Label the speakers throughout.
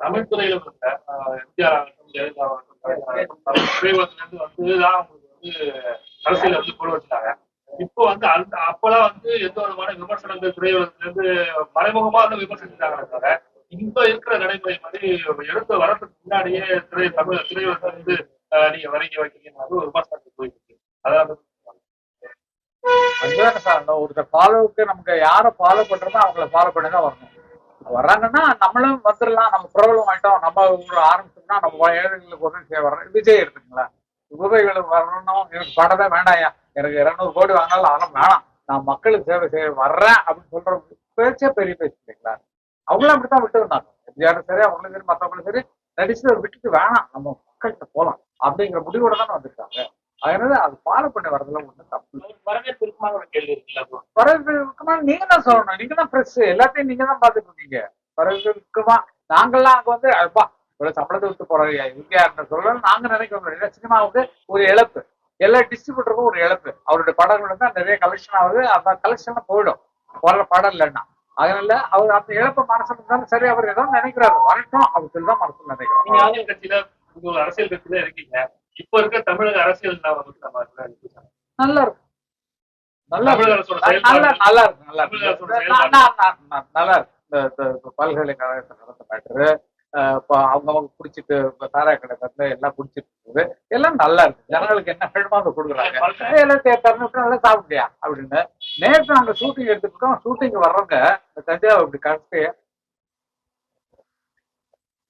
Speaker 1: தமிழ் துறையில எம்ஜிஆர் ஆகட்டும், ஜெயலலிதா ஆகட்டும், திரையுலகத்துல வந்துதான் அவங்களுக்கு அரசியல கொண்டு வச்சுட்டாங்க. இப்போ அந்த அப்பெல்லாம் எந்த விதமான விமர்சனங்கள் திரையுலகத்துல இருந்து மறைமுகமா விமர்சிச்சுட்டாங்களே தவிர, இப்ப இருக்கிற நடைமுறை மாதிரி எடுத்து வரதுக்கு முன்னாடியே தமிழ் திரையுலகத்துல நீங்க வரைங்க வைக்கிறீங்க ஒரு விமர்சனத்துக்கு போயிட்டு இருக்கு. அதாவது
Speaker 2: ஒருத்தர் ஃபாலோவுக்கு நமக்கு யாரை ஃபாலோ பண்றோமோ அவங்கள ஃபாலோ பண்ணிதான் வரணும். வர்றாங்கன்னா நம்மளும் வந்துடலாம், நம்ம பிரபலம் ஆயிட்டோம், நம்ம ஒரு ஆரம்பிச்சோம்னா நம்ம ஏழைகளுக்கு உதவி செய்ய வர்றோம். விஜய் எடுத்துங்களா, உதவிகளுக்கு வரணும், எனக்கு படமே வேண்டாயா, எனக்கு 200 கோடி வாங்கினாலும் அதெல்லாம் வேணாம், நான் மக்களுக்கு சேவை செய்ய வர்றேன் அப்படின்னு சொல்ற பேச்சே பெரிய பேச்சு இல்லைங்களா. அவங்களும் அப்படித்தான் விட்டு வந்தாங்க. எம்ஜிஆரும் சரி, அவங்களும் சரி, மற்றவங்களும் சரி, நடிச்சு விட்டுட்டு வேணாம், நம்ம மக்கள்கிட்ட போலாம் அப்படிங்கிற முடிவோட தானே வந்திருக்காங்க. அதனால அது ஃபாலோ பண்ணி வரதுல ஒண்ணு தப்பு.
Speaker 1: வரவேற்பு இருக்குமான ஒரு கேள்வி இருக்குல்ல.
Speaker 2: வரவேற்பு இருக்குமா நீங்க தான் சொல்லணும், நீங்க தான் பிரஸ், எல்லாத்தையும் நீங்க தான் பாத்துட்டு இருக்கீங்க. வரவேற்பு இருக்குமா? நாங்கெல்லாம் அங்க அப்பா இவ்வளவு சம்பளத்தை விட்டு போறாங்க இங்க சொல்லணும் நாங்க நினைக்கிறோம். சினிமாவுக்கு ஒரு இழப்பு, எல்லா டிஸ்ட்ரிபியூட்டருக்கும் ஒரு இழப்பு. அவருடைய படங்கள் தான் நிறைய கலெக்ஷன் ஆகுது, அந்த கலெக்ஷன் போயிடும் வர படம் இல்லைன்னா. அதனால அவர் அந்த இழப்ப மனசுல இருந்தாலும் சரி, அவர் ஏதோ நினைக்கிறாரு வரட்டும் அப்படின்னு சொல்லிதான் மனசுல நினைக்கிறோம்.
Speaker 1: நீங்க ஆளுநர் கட்சியில ஒரு அரசியல் கட்சியில இருக்கீங்க. இப்ப இருக்க தமிழக அரசியல் நல்லா இருக்கும், நல்லா இருக்கு, நல்லா இருக்கு, நல்லா இருக்கு. இந்த பல்கலைக்கழகத்தை நடந்த மேட்டரு, அவங்க குடிச்சிட்டு சாராய கடை தந்து எல்லாம் குடிச்சிட்டு இருக்குது, எல்லாம் நல்லா இருக்கு. ஜனங்களுக்கு என்ன வேணுமோ அதை கொடுக்குறாங்க, நல்லா சாப்பிட்டியா அப்படின்னு. நேற்று நாங்க ஷூட்டிங் எடுத்துக்கிட்டோம், ஷூட்டிங் வர்றவங்க தஞ்சாவூர் இப்படி கரெக்டு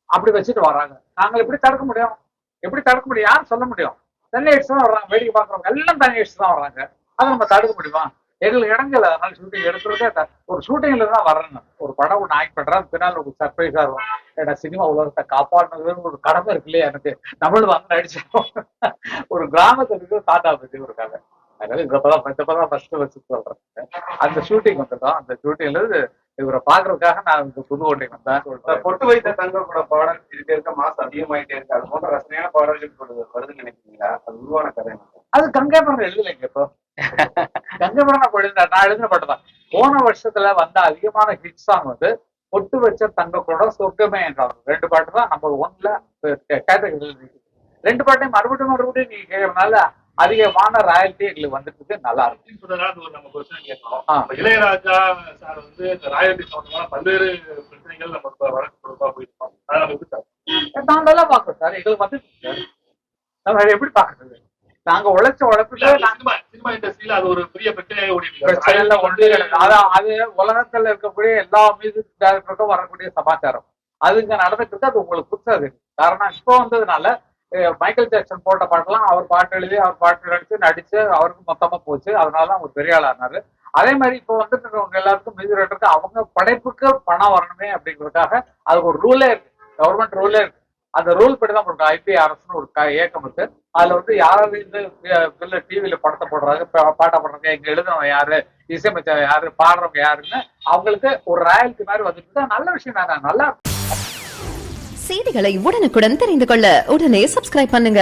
Speaker 1: அப்படி வச்சுட்டு வர்றாங்க. நாங்கள் எப்படி தடுக்க முடியும்? எப்படி தடுக்க முடியும்? யாரும் சொல்ல முடியும்? தனி எடிச்சு தான் வர்றாங்க, வேடிக்கை பாக்குறவங்க எல்லாம் தனி எடிச்சு தான் வர்றாங்க. அதை நம்ம தடுக்க முடியுமா? எங்களுக்கு இடங்கள் அதனால ஷூட்டிங் எடுக்கிறதே ஒரு ஷூட்டிங்ல தான் வர்றேன்னு. ஒரு படம் ஒன்று ஆக்ட் பண்றேன், பின்னால் ஒரு சர்ப்ரைஸா இருக்கும். ஏன்னா சினிமா உலகத்தை காப்பாடுனதுன்னு ஒரு கடமை இருக்கு இல்லையா எனக்கு. நம்மளும் நடிச்சோம். ஒரு கிராமத்துக்கு தாத்தா பத்தி ஒரு கதை. அதனால இப்பதான் ஃபர்ஸ்ட் வச்சு சொல்றேன். அந்த ஷூட்டிங் வந்துட்டோம். அந்த ஷூட்டிங்ல இவரை பாக்குறதுக்காக நான் புதுக்கோட்டை வந்தேன்.
Speaker 3: பொட்டு வைத்த தங்கக்கூட பாடல் இருக்க மாசம் அதிகமாயிட்டே இருக்கு. அது போன்ற ரசனையான பாடல்கள் வருதுன்னு நினைக்கிறீங்களா? அது உருவான கதை.
Speaker 2: அது கங்கைபுரம் எழுதலைங்க. இப்போ கங்கைபுரம் நான் எழுதின பாட்டு தான். போன வருஷத்துல வந்த அதிகமான ஹிட் சாங் பொட்டு வச்ச தங்கக்கூட சொர்க்கமே என்றாங்க. 2 பாட்டு தான் நம்பர் 1ல கேட்டகரி. 2 பாட்டையும் மறுபடியும் நீங்க கேட்கறதுனால அதிகமான ராயல்டி எங்களுக்கு வந்துட்டு நல்லா இருக்கும்.
Speaker 1: நம்ம கொஸ்டின் கேட்கணும். இளையராஜா சார் இந்த ராயல்டி சம்பந்தமான பல்வேறு பிரச்சனைகள் நம்ம வழக்கு கொடுப்பா போயிருக்கோம்.
Speaker 2: நான் நல்லா பாக்குறோம் சார். எங்களுக்கு நம்ம எப்படி பாக்குறது? நாங்க உழைச்ச உழைப்புக்கு
Speaker 1: சினிமா இண்டஸ்ட்ரியில அது ஒரு பெரிய பிரச்சனை.
Speaker 2: அது உலகத்துல இருக்கக்கூடிய எல்லா மியூசிக் டைரக்டருக்கும் வரக்கூடிய சமாச்சாரம். அது இங்க நடந்துட்டு இருக்கு. அது உங்களுக்கு புதுசாது. காரணம் இப்போ வந்ததுனால மைக்கேல் ஜாக்சன் போட்ட பாட்டெல்லாம் அவர் பாட்டு எழுதி அவர் பாட்டு நடிச்சு அவருக்கு மொத்தமா போச்சு. அதனாலதான் அவர் பெரிய ஆள் ஆனாரு. அதே மாதிரி இப்போ வந்துட்டு எல்லாருக்கும் மியூசிக் டைரக்டருக்கு அவங்க படைப்புக்கு பணம் வரணுமே அப்படிங்கிறதுக்காக அதுக்கு ஒரு ரூலே இருக்கு, கவர்மெண்ட் ரூலே இருக்கு. அந்த ரூல் படிதான் போட்டு IPRSன்னு ஒரு இயக்கம் இருக்கு. அதுல யாராவது இந்த டிவியில படத்தை போடுறாங்க, பாட்டை போடுறாங்க, எங்க எழுதுனவங்க யாரு, இசையமைச்ச யாரு, பாடுறவங்க யாருன்னு அவங்களுக்கு ஒரு ராயல்டி மாதிரி வந்துட்டு நல்ல விஷயம் தானே. நல்லா
Speaker 4: செய்திகளை உடனுக்குடன் தெரிந்து கொள்ள உடனே சப்ஸ்கிரைப் பண்ணுங்க.